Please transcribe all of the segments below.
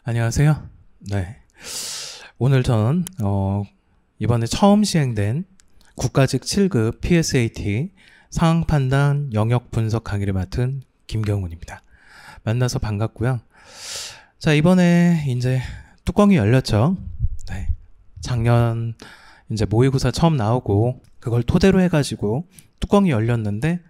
안녕하세요. 네. 오늘 저는 이번에 처음 시행된 국가직 7급 PSAT 상황 판단 영역 분석 강의를 맡은 김경훈입니다. 만나서 반갑고요. 자, 이번에 이제 뚜껑이 열렸죠. 네. 작년 이제 모의고사 처음 나오고 그걸 토대로 해가지고 뚜껑이 열렸는데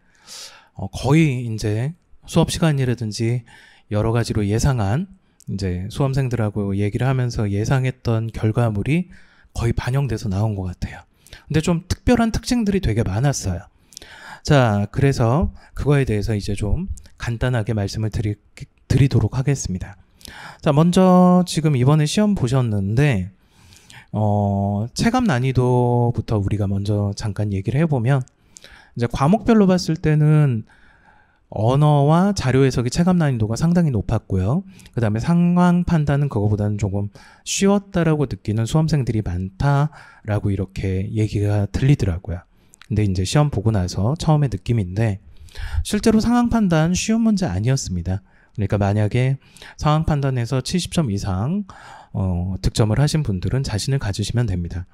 거의 이제 수업 시간이라든지 여러 가지로 예상한 이제 수험생들하고 얘기를 하면서 예상했던 결과물이 거의 반영돼서 나온 것 같아요. 근데 좀 특별한 특징들이 되게 많았어요. 자, 그래서 그거에 대해서 이제 좀 간단하게 말씀을 드리도록 하겠습니다. 자, 먼저 지금 이번에 시험 보셨는데 체감 난이도부터 우리가 먼저 잠깐 얘기를 해보면 이제 과목별로 봤을 때는 언어와 자료 해석의 체감 난이도가 상당히 높았고요. 그 다음에 상황 판단은 그거보다는 조금 쉬웠다라고 느끼는 수험생들이 많다라고 이렇게 얘기가 들리더라고요. 근데 이제 시험 보고 나서 처음에 느낌인데 실제로 상황 판단 쉬운 문제 아니었습니다. 그러니까 만약에 상황 판단에서 70점 이상 득점을 하신 분들은 자신을 가지시면 됩니다.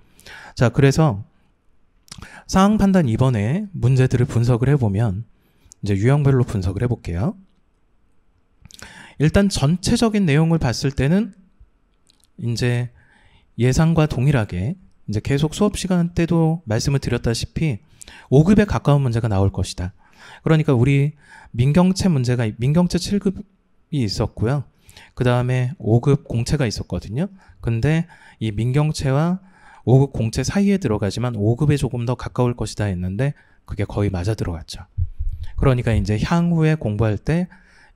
자, 그래서 상황 판단 이번에 문제들을 분석을 해보면 이제 유형별로 분석을 해볼게요. 일단 전체적인 내용을 봤을 때는 이제 예상과 동일하게 이제 계속 수업 시간 때도 말씀을 드렸다시피 5급에 가까운 문제가 나올 것이다. 그러니까 우리 민경채 문제가 민경채 7급이 있었고요. 그 다음에 5급 공채가 있었거든요. 근데 이 민경채와 5급 공채 사이에 들어가지만 5급에 조금 더 가까울 것이다 했는데 그게 거의 맞아 들어갔죠. 그러니까 이제 향후에 공부할 때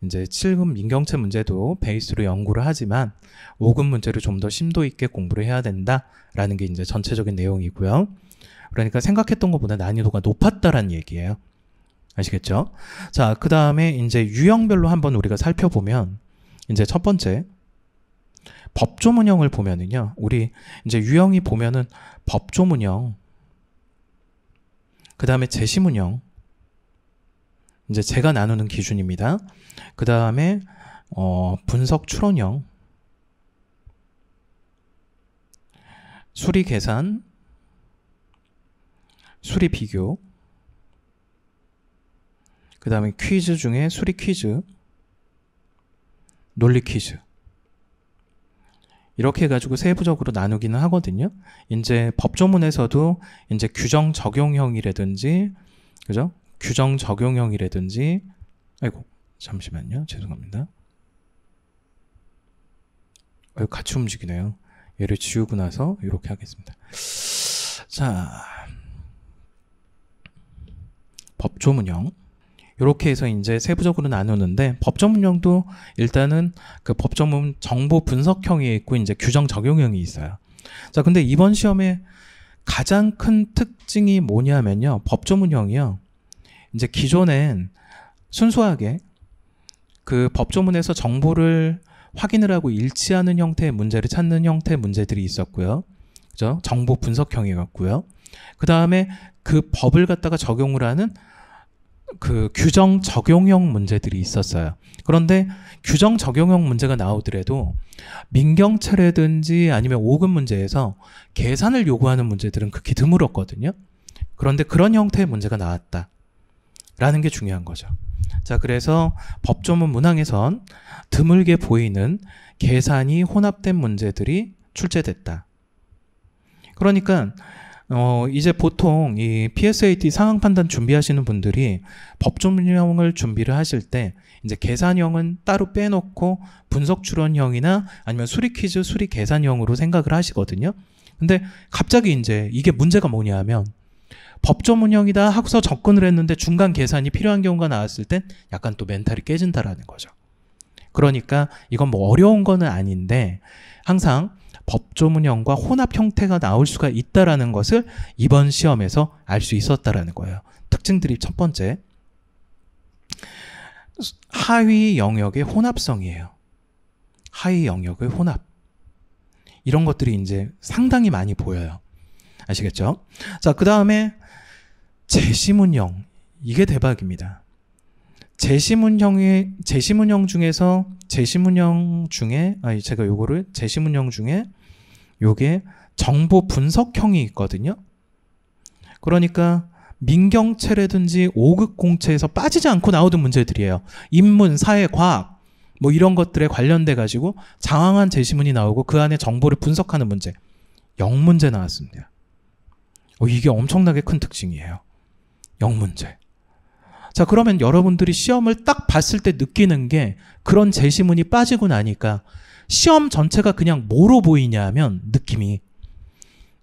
이제 7급 민경채 문제도 베이스로 연구를 하지만 5급 문제를 좀 더 심도 있게 공부를 해야 된다라는 게 이제 전체적인 내용이고요. 그러니까 생각했던 것보다 난이도가 높았다라는 얘기예요. 아시겠죠? 자, 그 다음에 이제 유형별로 한번 우리가 살펴보면 이제 첫 번째 법조문형을 보면은요. 우리 이제 유형이 보면은 법조문형, 그 다음에 제시문형, 이제 제가 나누는 기준입니다. 그 다음에 분석 추론형, 수리 계산, 수리 비교, 그 다음에 퀴즈 중에 수리 퀴즈, 논리 퀴즈, 이렇게 해가지고 세부적으로 나누기는 하거든요. 이제 법조문에서도 이제 규정 적용형이라든지, 그죠? 규정 적용형이라든지, 아이고, 잠시만요. 죄송합니다. 같이 움직이네요. 얘를 지우고 나서 이렇게 하겠습니다. 자, 법조문형. 이렇게 해서 이제 세부적으로 나누는데, 법조문형도 일단은 그 법조문 정보 분석형이 있고, 이제 규정 적용형이 있어요. 자, 근데 이번 시험에 가장 큰 특징이 뭐냐면요. 법조문형이요. 이제 기존엔 순수하게 그 법조문에서 정보를 확인을 하고 일치하는 형태의 문제를 찾는 형태의 문제들이 있었고요. 그죠? 정보 분석형이었고요. 그 다음에 그 법을 갖다가 적용을 하는 그 규정 적용형 문제들이 있었어요. 그런데 규정 적용형 문제가 나오더라도 민경채라든지 아니면 5급 문제에서 계산을 요구하는 문제들은 극히 드물었거든요. 그런데 그런 형태의 문제가 나왔다. 라는 게 중요한 거죠. 자, 그래서 법조문 문항에선 드물게 보이는 계산이 혼합된 문제들이 출제됐다. 그러니까 이제 보통 이 PSAT 상황 판단 준비하시는 분들이 법조문형을 준비를 하실 때 이제 계산형은 따로 빼놓고 분석 추론형이나 아니면 수리 퀴즈, 수리 계산형으로 생각을 하시거든요. 근데 갑자기 이제 이게 문제가 뭐냐면 법조문형이다 하고서 접근을 했는데 중간 계산이 필요한 경우가 나왔을 땐 약간 또 멘탈이 깨진다라는 거죠. 그러니까 이건 뭐 어려운 거는 아닌데 항상 법조문형과 혼합 형태가 나올 수가 있다라는 것을 이번 시험에서 알 수 있었다라는 거예요. 특징들이 첫 번째, 하위 영역의 혼합성이에요. 하위 영역의 혼합. 이런 것들이 이제 상당히 많이 보여요. 아시겠죠? 자, 그 다음에 제시문형. 이게 대박입니다. 제시문형 중에서 제시문형 중에 제가 요거를 제시문형 중에 요게 정보 분석형이 있거든요. 그러니까 민경채라든지 5급 공채에서 빠지지 않고 나오던 문제들이에요. 인문, 사회, 과학 뭐 이런 것들에 관련돼 가지고 장황한 제시문이 나오고 그 안에 정보를 분석하는 문제 0문제 나왔습니다. 이게 엄청나게 큰 특징이에요. 0문제. 자, 그러면 여러분들이 시험을 딱 봤을 때 느끼는 게 그런 제시문이 빠지고 나니까 시험 전체가 그냥 뭐로 보이냐 하면 느낌이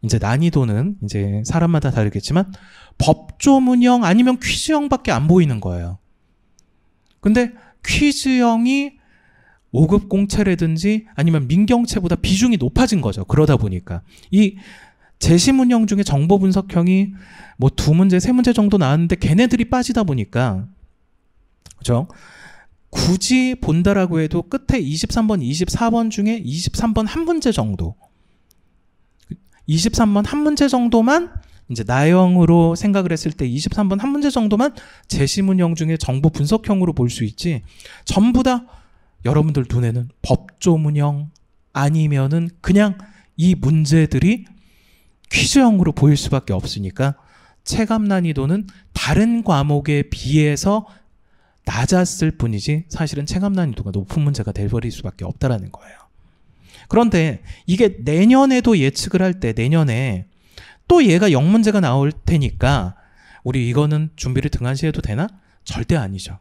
이제 난이도는 이제 사람마다 다르겠지만 법조문형 아니면 퀴즈형밖에 안 보이는 거예요. 근데 퀴즈형이 5급 공채라든지 아니면 민경채보다 비중이 높아진 거죠. 그러다 보니까 이 제시문형 중에 정보 분석형이 뭐 2문제, 3문제 정도 나왔는데 걔네들이 빠지다 보니까 그죠? 굳이 본다라고 해도 끝에 23번, 24번 중에 23번 한 문제 정도 23번 한 문제 정도만 이제 나형으로 생각을 했을 때 23번 한 문제 정도만 제시문형 중에 정보 분석형으로 볼 수 있지 전부 다 여러분들 눈에는 법조문형 아니면은 그냥 이 문제들이 퀴즈형으로 보일 수밖에 없으니까 체감 난이도는 다른 과목에 비해서 낮았을 뿐이지 사실은 체감 난이도가 높은 문제가 돼버릴 수밖에 없다라는 거예요. 그런데 이게 내년에도 예측을 할 때 내년에 또 얘가 0문제가 나올 테니까 우리 이거는 준비를 등한시해도 되나? 절대 아니죠.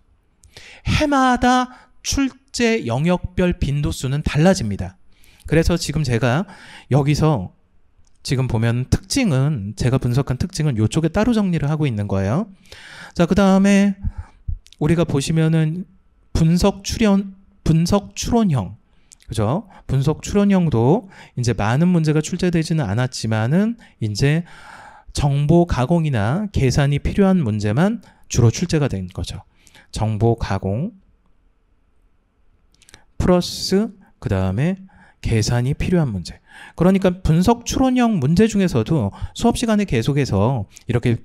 해마다 출제 영역별 빈도수는 달라집니다. 그래서 지금 제가 여기서 지금 보면 특징은 제가 분석한 특징은 이쪽에 따로 정리를 하고 있는 거예요. 자, 그 다음에 우리가 보시면은 분석 추론형 그죠? 분석 추론형도 이제 많은 문제가 출제되지는 않았지만은 이제 정보 가공이나 계산이 필요한 문제만 주로 출제가 된 거죠. 정보 가공 플러스 그 다음에 계산이 필요한 문제. 그러니까 분석 추론형 문제 중에서도 수업 시간에 계속해서 이렇게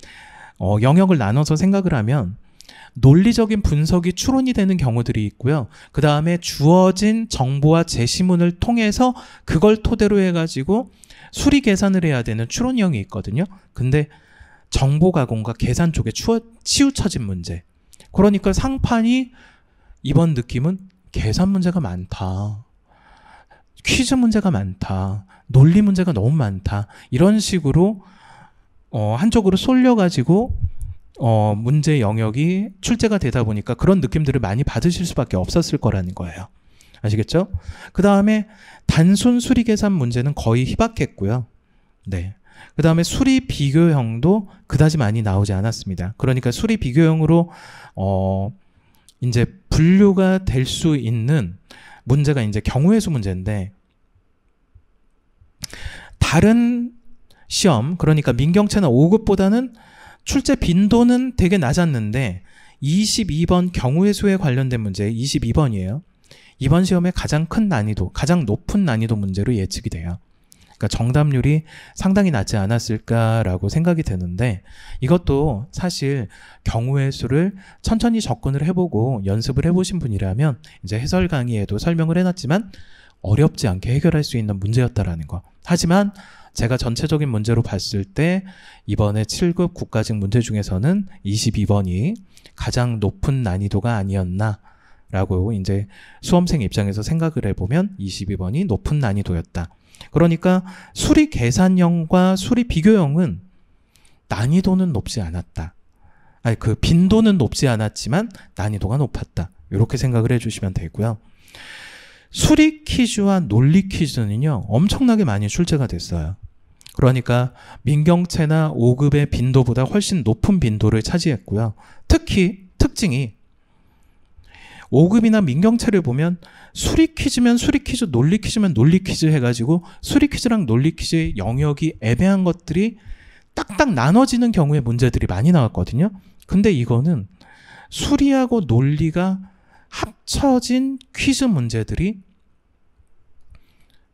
영역을 나눠서 생각을 하면 논리적인 분석이 추론이 되는 경우들이 있고요. 그 다음에 주어진 정보와 제시문을 통해서 그걸 토대로 해가지고 수리 계산을 해야 되는 추론형이 있거든요. 근데 정보 가공과 계산 쪽에 치우쳐진 문제. 그러니까 상판이 이번 느낌은 계산 문제가 많다. 퀴즈 문제가 많다. 논리 문제가 너무 많다. 이런 식으로 한쪽으로 쏠려가지고 문제 영역이 출제가 되다 보니까 그런 느낌들을 많이 받으실 수밖에 없었을 거라는 거예요. 아시겠죠? 그 다음에 단순 수리 계산 문제는 거의 희박했고요. 네. 그 다음에 수리 비교형도 그다지 많이 나오지 않았습니다. 그러니까 수리 비교형으로 이제 분류가 될 수 있는 문제가 이제 경우의 수 문제인데 다른 시험 그러니까 민경채나 5급보다는 출제 빈도는 되게 낮았는데 22번 경우의 수에 관련된 문제 22번이에요. 이번 시험의 가장 큰 난이도, 가장 높은 난이도 문제로 예측이 돼요. 그러니까 정답률이 상당히 낮지 않았을까라고 생각이 드는데 이것도 사실 경우의 수를 천천히 접근을 해보고 연습을 해보신 분이라면 이제 해설 강의에도 설명을 해놨지만 어렵지 않게 해결할 수 있는 문제였다라는 거. 하지만 제가 전체적인 문제로 봤을 때 이번에 7급 국가직 문제 중에서는 22번이 가장 높은 난이도가 아니었나 라고 이제 수험생 입장에서 생각을 해보면 22번이 높은 난이도였다. 그러니까 수리 계산형과 수리 비교형은 난이도는 높지 않았다. 아니 그 빈도는 높지 않았지만 난이도가 높았다. 이렇게 생각을 해주시면 되고요. 수리 퀴즈와 논리 퀴즈는요 엄청나게 많이 출제가 됐어요. 그러니까 민경채나 5급의 빈도보다 훨씬 높은 빈도를 차지했고요. 특히 특징이 5급이나 민경채를 보면 수리 퀴즈면 수리 퀴즈, 논리 퀴즈면 논리 퀴즈 해가지고 수리 퀴즈랑 논리 퀴즈의 영역이 애매한 것들이 딱딱 나눠지는 경우에 문제들이 많이 나왔거든요. 근데 이거는 수리하고 논리가 합쳐진 퀴즈 문제들이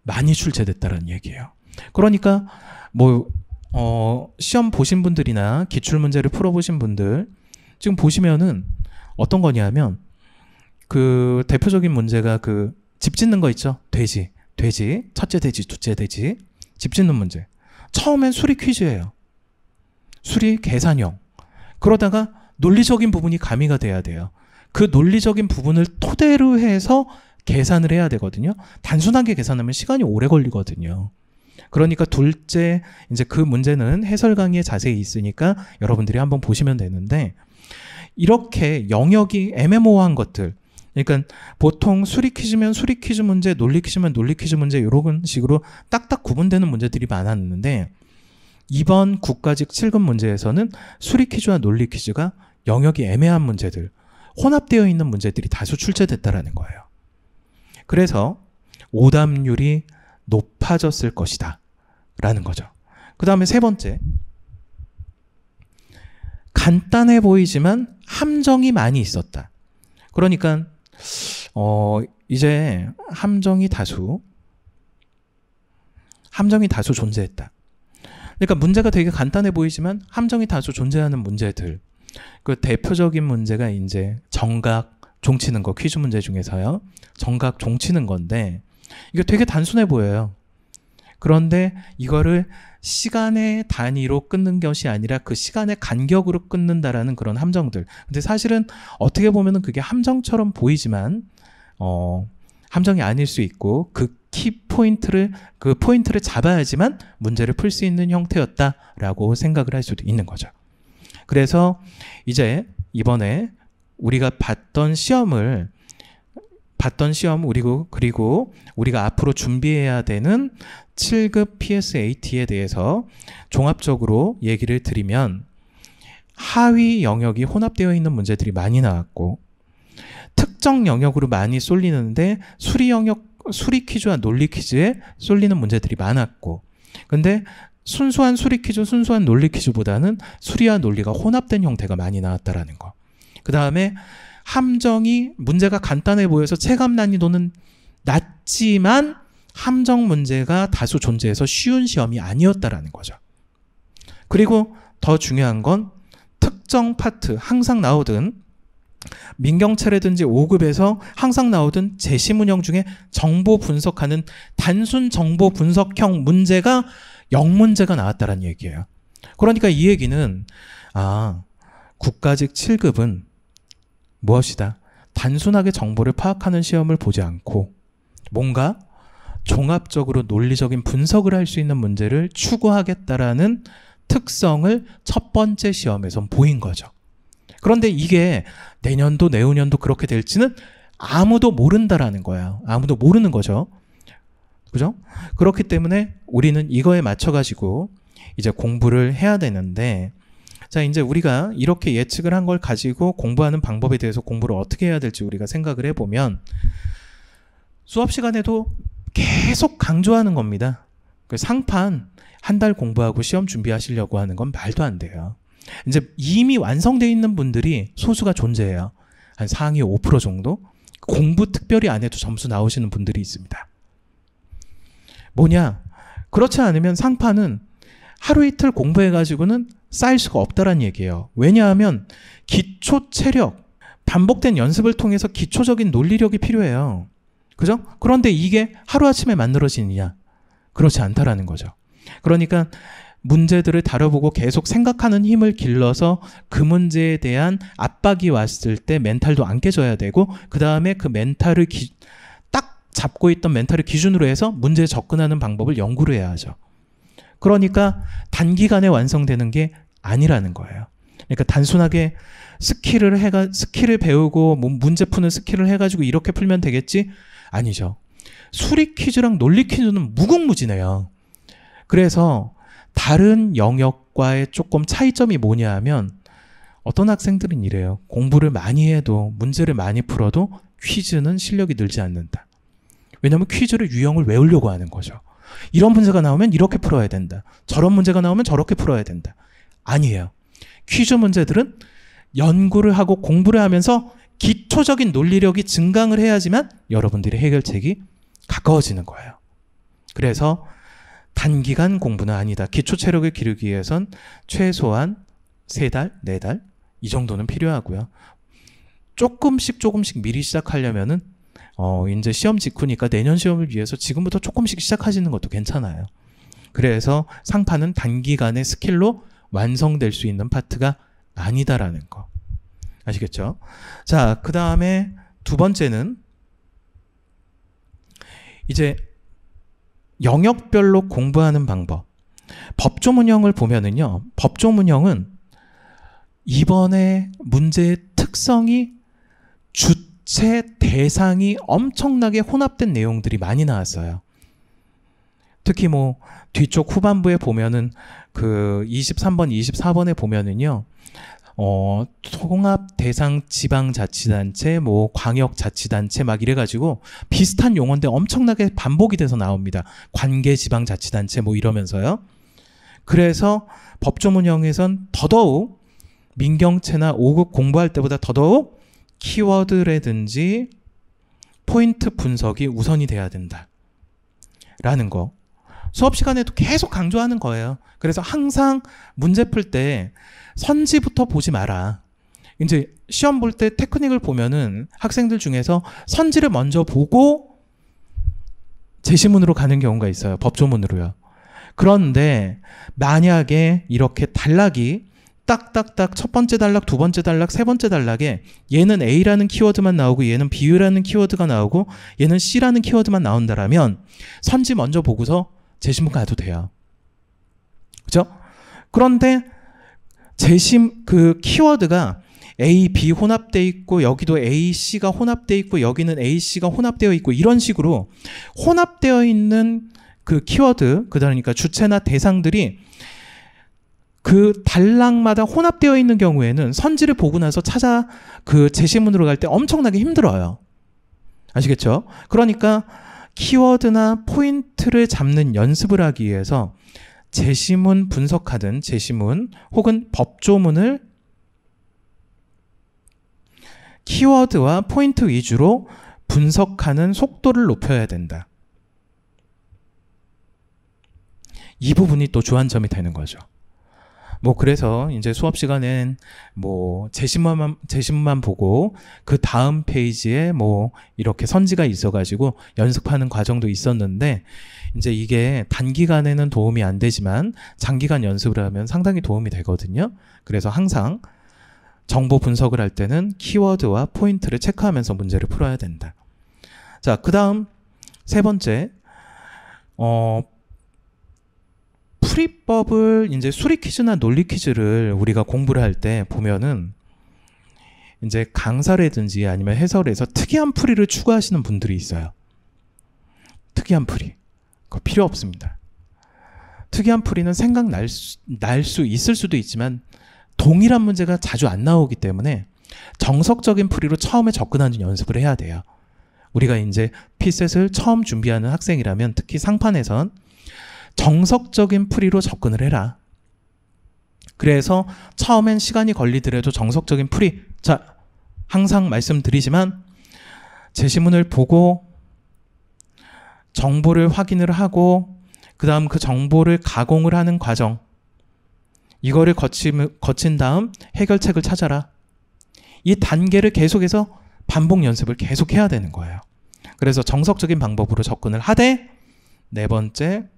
많이 출제됐다는 얘기예요. 그러니까 뭐 시험 보신 분들이나 기출 문제를 풀어보신 분들 지금 보시면은 어떤 거냐면 그 대표적인 문제가 그 집 짓는 거 있죠? 돼지. 첫째 돼지, 둘째 돼지. 집 짓는 문제. 처음엔 수리 퀴즈예요. 수리 계산형. 그러다가 논리적인 부분이 가미가 돼야 돼요. 그 논리적인 부분을 토대로 해서 계산을 해야 되거든요. 단순하게 계산하면 시간이 오래 걸리거든요. 그러니까 둘째, 이제 그 문제는 해설 강의에 자세히 있으니까 여러분들이 한번 보시면 되는데, 이렇게 영역이 애매모호한 것들, 그러니까 보통 수리 퀴즈면 수리 퀴즈 문제, 논리 퀴즈면 논리 퀴즈 문제, 이런 식으로 딱딱 구분되는 문제들이 많았는데, 이번 국가직 7급 문제에서는 수리 퀴즈와 논리 퀴즈가 영역이 애매한 문제들, 혼합되어 있는 문제들이 다수 출제됐다라는 거예요. 그래서 오답률이 높아졌을 것이다 라는 거죠. 그 다음에 세 번째, 간단해 보이지만 함정이 많이 있었다. 그러니까 이제 함정이 다수 존재했다. 그러니까 문제가 되게 간단해 보이지만 함정이 다수 존재하는 문제들. 그 대표적인 문제가 이제 정각 종치는 거, 퀴즈 문제 중에서요. 정각 종치는 건데 이게 되게 단순해 보여요. 그런데 이거를 시간의 단위로 끊는 것이 아니라 그 시간의 간격으로 끊는다라는 그런 함정들. 근데 사실은 어떻게 보면은 그게 함정처럼 보이지만 함정이 아닐 수 있고 그 그 포인트를 잡아야지만 문제를 풀 수 있는 형태였다라고 생각을 할 수도 있는 거죠. 그래서 이제 이번에 우리가 봤던 시험 그리고 우리가 앞으로 준비해야 되는 7급 PSAT에 대해서 종합적으로 얘기를 드리면, 하위 영역이 혼합되어 있는 문제들이 많이 나왔고 특정 영역으로 많이 쏠리는데 수리 퀴즈와 논리 퀴즈에 쏠리는 문제들이 많았고, 근데 순수한 수리 퀴즈, 순수한 논리 퀴즈보다는 수리와 논리가 혼합된 형태가 많이 나왔다라는 거. 그 다음에 함정이 문제가 간단해 보여서 체감 난이도는 낮지만 함정 문제가 다수 존재해서 쉬운 시험이 아니었다라는 거죠. 그리고 더 중요한 건 특정 파트, 항상 나오던 민경채라든지 5급에서 항상 나오던 제시문형 중에 정보 분석하는 단순 정보 분석형 문제가 0문제가 나왔다는 얘기예요. 그러니까 이 얘기는 국가직 7급은 무엇이다? 단순하게 정보를 파악하는 시험을 보지 않고 뭔가 종합적으로 논리적인 분석을 할 수 있는 문제를 추구하겠다라는 특성을 첫 번째 시험에선 보인 거죠. 그런데 이게 내년도 내후년도 그렇게 될지는 아무도 모른다라는 거예요. 아무도 모르는 거죠. 그죠? 그렇기 때문에 우리는 이거에 맞춰가지고 이제 공부를 해야 되는데, 자, 이제 우리가 이렇게 예측을 한 걸 가지고 공부하는 방법에 대해서 공부를 어떻게 해야 될지 우리가 생각을 해보면, 수업 시간에도 계속 강조하는 겁니다. 그 상판 한 달 공부하고 시험 준비하시려고 하는 건 말도 안 돼요. 이제 이미 완성되어 있는 분들이 소수가 존재해요. 한 상위 5% 정도? 공부 특별히 안 해도 점수 나오시는 분들이 있습니다. 뭐냐? 그렇지 않으면 상판은 하루 이틀 공부해가지고는 쌓일 수가 없다는 얘기예요. 왜냐하면 기초 체력, 반복된 연습을 통해서 기초적인 논리력이 필요해요. 그죠? 그런데 이게 하루아침에 만들어지느냐? 그렇지 않다라는 거죠. 그러니까 문제들을 다뤄보고 계속 생각하는 힘을 길러서 그 문제에 대한 압박이 왔을 때 멘탈도 안 깨져야 되고, 그 다음에 그 멘탈을 딱 잡고 있던 멘탈을 기준으로 해서 문제에 접근하는 방법을 연구를 해야 하죠. 그러니까 단기간에 완성되는 게 아니라는 거예요. 그러니까 단순하게 스킬을 배우고 문제 푸는 스킬을 해가지고 이렇게 풀면 되겠지? 아니죠. 수리 퀴즈랑 논리 퀴즈는 무궁무진해요. 그래서 다른 영역과의 조금 차이점이 뭐냐 하면, 어떤 학생들은 이래요. 공부를 많이 해도 문제를 많이 풀어도 퀴즈는 실력이 늘지 않는다. 왜냐하면 퀴즈를 유형을 외우려고 하는 거죠. 이런 문제가 나오면 이렇게 풀어야 된다. 저런 문제가 나오면 저렇게 풀어야 된다. 아니에요. 퀴즈 문제들은 연구를 하고 공부를 하면서 기초적인 논리력이 증강을 해야지만 여러분들의 해결책이 가까워지는 거예요. 그래서 단기간 공부는 아니다. 기초 체력을 기르기 위해선 최소한 3달, 4달 이 정도는 필요하고요. 조금씩 미리 시작하려면은 이제 시험 직후니까 내년 시험을 위해서 지금부터 조금씩 시작하시는 것도 괜찮아요. 그래서 상판은 단기간에 스킬로 완성될 수 있는 파트가 아니다라는 거. 아시겠죠? 자, 그 다음에 두 번째는 이제 영역별로 공부하는 방법. 법조문형을 보면은요, 법조문형은 이번에 문제의 특성이 주체, 대상이 엄청나게 혼합된 내용들이 많이 나왔어요. 특히 뭐 뒤쪽 후반부에 보면은 그 23번, 24번에 보면은요, 통합 대상 지방자치단체, 뭐 광역자치단체 막 이래가지고 비슷한 용어인데 엄청나게 반복이 돼서 나옵니다. 관계지방자치단체 뭐 이러면서요. 그래서 법조문형에선 더더욱 민경채나 5급 공부할 때보다 더더욱 키워드라든지 포인트 분석이 우선이 돼야 된다 라는 거 수업 시간에도 계속 강조하는 거예요. 그래서 항상 문제 풀 때 선지부터 보지 마라. 이제 시험 볼 때 테크닉을 보면은 학생들 중에서 선지를 먼저 보고 제시문으로 가는 경우가 있어요. 법조문으로요. 그런데 만약에 이렇게 단락이 딱딱딱 첫 번째 단락, 두 번째 단락, 세 번째 단락에 얘는 A라는 키워드만 나오고 얘는 B라는 키워드가 나오고 얘는 C라는 키워드만 나온다라면 선지 먼저 보고서 제시문 가도 돼요. 그죠? 그런데 그 키워드가 A, B 혼합되어 있고 여기도 A, C가 혼합되어 있고 여기는 A, C가 혼합되어 있고 이런 식으로 혼합되어 있는 그 키워드, 그러니까 주체나 대상들이 그 단락마다 혼합되어 있는 경우에는 선지를 보고 나서 찾아 그 제시문으로 갈 때 엄청나게 힘들어요. 아시겠죠? 그러니까 키워드나 포인트를 잡는 연습을 하기 위해서 제시문 분석하든 제시문 혹은 법조문을 키워드와 포인트 위주로 분석하는 속도를 높여야 된다. 이 부분이 또 주안점이 되는 거죠. 뭐 그래서 이제 수업 시간엔 뭐 제시문만 보고 그 다음 페이지에 뭐 이렇게 선지가 있어가지고 연습하는 과정도 있었는데 이제 이게 단기간에는 도움이 안 되지만 장기간 연습을 하면 상당히 도움이 되거든요. 그래서 항상 정보 분석을 할 때는 키워드와 포인트를 체크하면서 문제를 풀어야 된다. 자, 그 다음 세 번째, 풀이법을 이제 수리 퀴즈나 논리 퀴즈를 우리가 공부를 할 때 보면은 이제 강사라든지 아니면 해설에서 특이한 풀이를 추구하시는 분들이 있어요. 특이한 풀이. 그거 필요 없습니다. 특이한 풀이는 생각날 수 있을 수도 있지만 동일한 문제가 자주 안 나오기 때문에 정석적인 풀이로 처음에 접근하는 연습을 해야 돼요. 우리가 이제 피셋을 처음 준비하는 학생이라면 특히 상판에선 정석적인 풀이로 접근을 해라. 그래서 처음엔 시간이 걸리더라도 정석적인 풀이, 자, 항상 말씀드리지만 제시문을 보고 정보를 확인을 하고 그 다음 그 정보를 가공을 하는 과정, 이거를 거친 다음 해결책을 찾아라. 이 단계를 계속해서 반복 연습을 계속해야 되는 거예요. 그래서 정석적인 방법으로 접근을 하되 네 번째,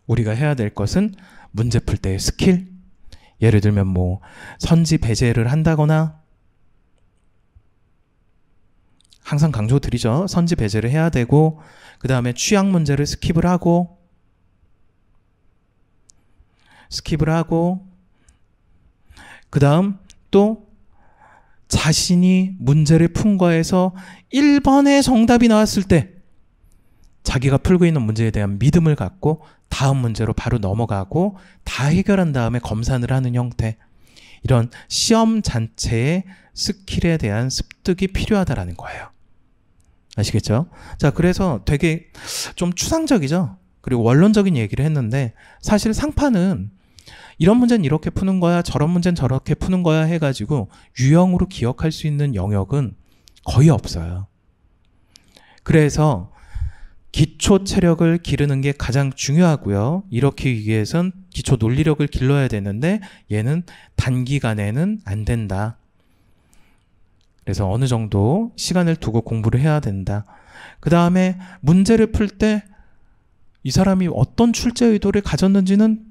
우리가 해야 될 것은 문제 풀 때의 스킬. 예를 들면 뭐 선지 배제를 한다거나, 항상 강조드리죠. 선지 배제를 해야 되고 그 다음에 취약 문제를 스킵을 하고 그 다음 또 자신이 문제를 푼 거에서 1번의 정답이 나왔을 때 자기가 풀고 있는 문제에 대한 믿음을 갖고 다음 문제로 바로 넘어가고 다 해결한 다음에 검산을 하는 형태, 이런 시험 자체의 스킬에 대한 습득이 필요하다라는 거예요. 아시겠죠? 자, 그래서 되게 좀 추상적이죠? 그리고 원론적인 얘기를 했는데 사실 상판은 이런 문제는 이렇게 푸는 거야, 저런 문제는 저렇게 푸는 거야 해가지고 유형으로 기억할 수 있는 영역은 거의 없어요. 그래서 기초 체력을 기르는 게 가장 중요하고요. 이렇게 위해선 기초 논리력을 길러야 되는데 얘는 단기간에는 안 된다. 그래서 어느 정도 시간을 두고 공부를 해야 된다. 그 다음에 문제를 풀 때 이 사람이 어떤 출제 의도를 가졌는지는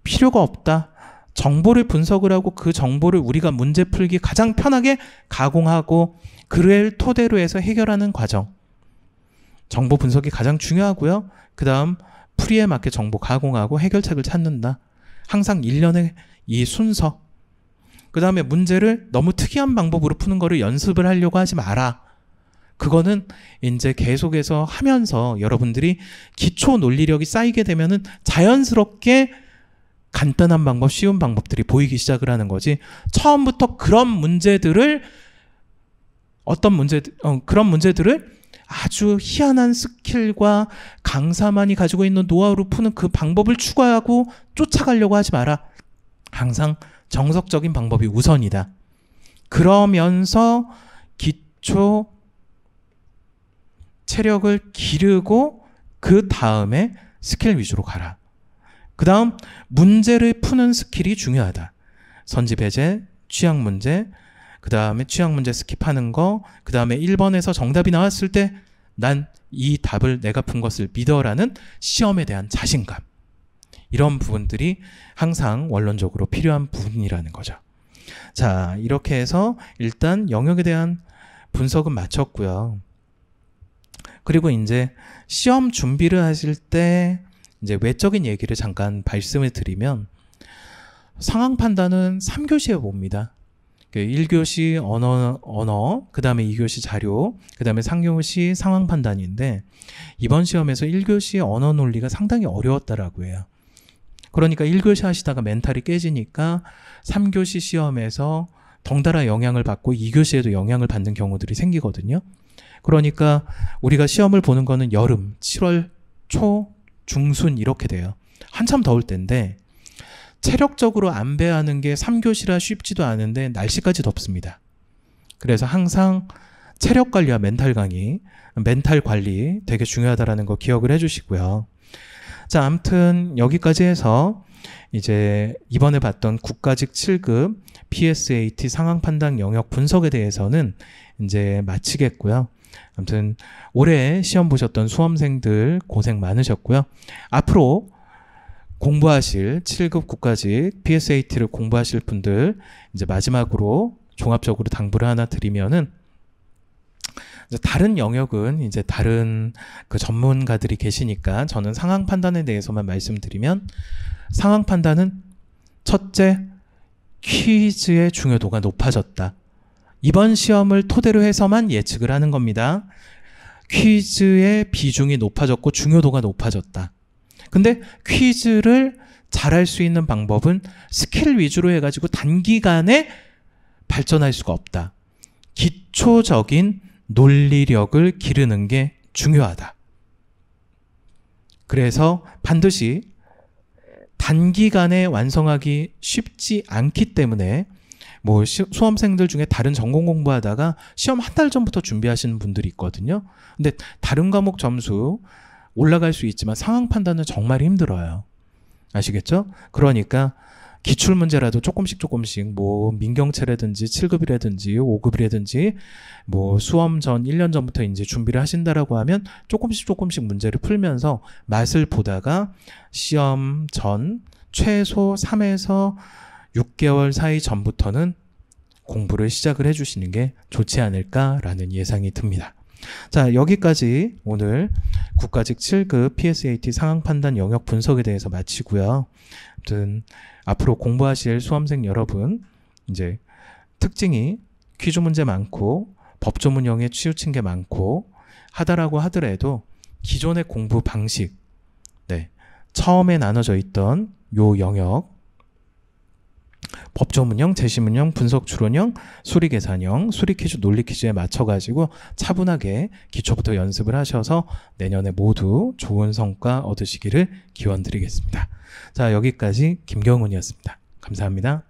필요가 없다. 정보를 분석을 하고 그 정보를 우리가 문제 풀기 가장 편하게 가공하고 그를 토대로 해서 해결하는 과정. 정보 분석이 가장 중요하고요. 그 다음 풀이에 맞게 정보 가공하고 해결책을 찾는다. 항상 일련의 이 순서. 그 다음에 문제를 너무 특이한 방법으로 푸는 거를 연습을 하려고 하지 마라. 그거는 이제 계속해서 하면서 여러분들이 기초 논리력이 쌓이게 되면은 자연스럽게 간단한 방법, 쉬운 방법들이 보이기 시작을 하는 거지. 처음부터 그런 문제들을 그런 문제들을 아주 희한한 스킬과 강사만이 가지고 있는 노하우로 푸는 그 방법을 추구하고 쫓아가려고 하지 마라. 항상 정석적인 방법이 우선이다. 그러면서 기초 체력을 기르고 그 다음에 스킬 위주로 가라. 그 다음 문제를 푸는 스킬이 중요하다. 선지 배제, 취약 문제, 그 다음에 취약 문제 스킵하는 거, 그 다음에 1번에서 정답이 나왔을 때 난 이 답을 내가 푼 것을 믿어라는 시험에 대한 자신감. 이런 부분들이 항상 원론적으로 필요한 부분이라는 거죠. 자, 이렇게 해서 일단 영역에 대한 분석은 마쳤고요. 그리고 이제 시험 준비를 하실 때 이제 외적인 얘기를 잠깐 말씀을 드리면 상황 판단은 3교시에 봅니다. 1교시 언어, 그 다음에 2교시 자료, 그 다음에 3교시 상황 판단인데 이번 시험에서 1교시 언어 논리가 상당히 어려웠다라고 해요. 그러니까 1교시 하시다가 멘탈이 깨지니까 3교시 시험에서 덩달아 영향을 받고 2교시에도 영향을 받는 경우들이 생기거든요. 그러니까 우리가 시험을 보는 거는 여름, 7월 초, 중순 이렇게 돼요. 한참 더울 때인데 체력적으로 안배하는 게 3교시라 쉽지도 않은데 날씨까지 덥습니다. 그래서 항상 체력 관리와 멘탈 관리 되게 중요하다라는 거 기억을 해주시고요. 자, 아무튼 여기까지 해서 이제 이번에 봤던 국가직 7급 PSAT 상황 판단 영역 분석에 대해서는 이제 마치겠고요. 아무튼 올해 시험 보셨던 수험생들 고생 많으셨고요. 앞으로 공부하실 7급 국가직 PSAT를 공부하실 분들 이제 마지막으로 종합적으로 당부를 하나 드리면은 이제 다른 영역은 이제 다른 그 전문가들이 계시니까 저는 상황 판단에 대해서만 말씀드리면 상황 판단은 첫째, 퀴즈의 중요도가 높아졌다. 이번 시험을 토대로 해서만 예측을 하는 겁니다. 퀴즈의 비중이 높아졌고 중요도가 높아졌다. 근데 퀴즈를 잘할 수 있는 방법은 스킬 위주로 해가지고 단기간에 발전할 수가 없다. 기초적인 논리력을 기르는 게 중요하다. 그래서 반드시 단기간에 완성하기 쉽지 않기 때문에 뭐 수험생들 중에 다른 전공 공부하다가 시험 한 달 전부터 준비하시는 분들이 있거든요. 근데 다른 과목 점수 올라갈 수 있지만 상황 판단은 정말 힘들어요. 아시겠죠? 그러니까 기출문제라도 조금씩 뭐 민경채라든지 7급이라든지 5급이라든지 뭐 수험 전 1년 전부터 이제 준비를 하신다라고 하면 조금씩 문제를 풀면서 맛을 보다가 시험 전 최소 3에서 6개월 사이 전부터는 공부를 시작을 해주시는 게 좋지 않을까라는 예상이 듭니다. 자, 여기까지 오늘 국가직 7급 PSAT 상황 판단 영역 분석에 대해서 마치고요. 아무튼 앞으로 공부하실 수험생 여러분 이제 특징이 퀴즈 문제 많고 법조문형에 치우친 게 많고 하다라고 하더라도 기존의 공부 방식, 처음에 나눠져 있던 요 영역 법조문형, 제시문형, 분석추론형, 수리계산형, 수리퀴즈, 논리퀴즈에 맞춰가지고 차분하게 기초부터 연습을 하셔서 내년에 모두 좋은 성과 얻으시기를 기원드리겠습니다. 자, 여기까지 김경훈이었습니다. 감사합니다.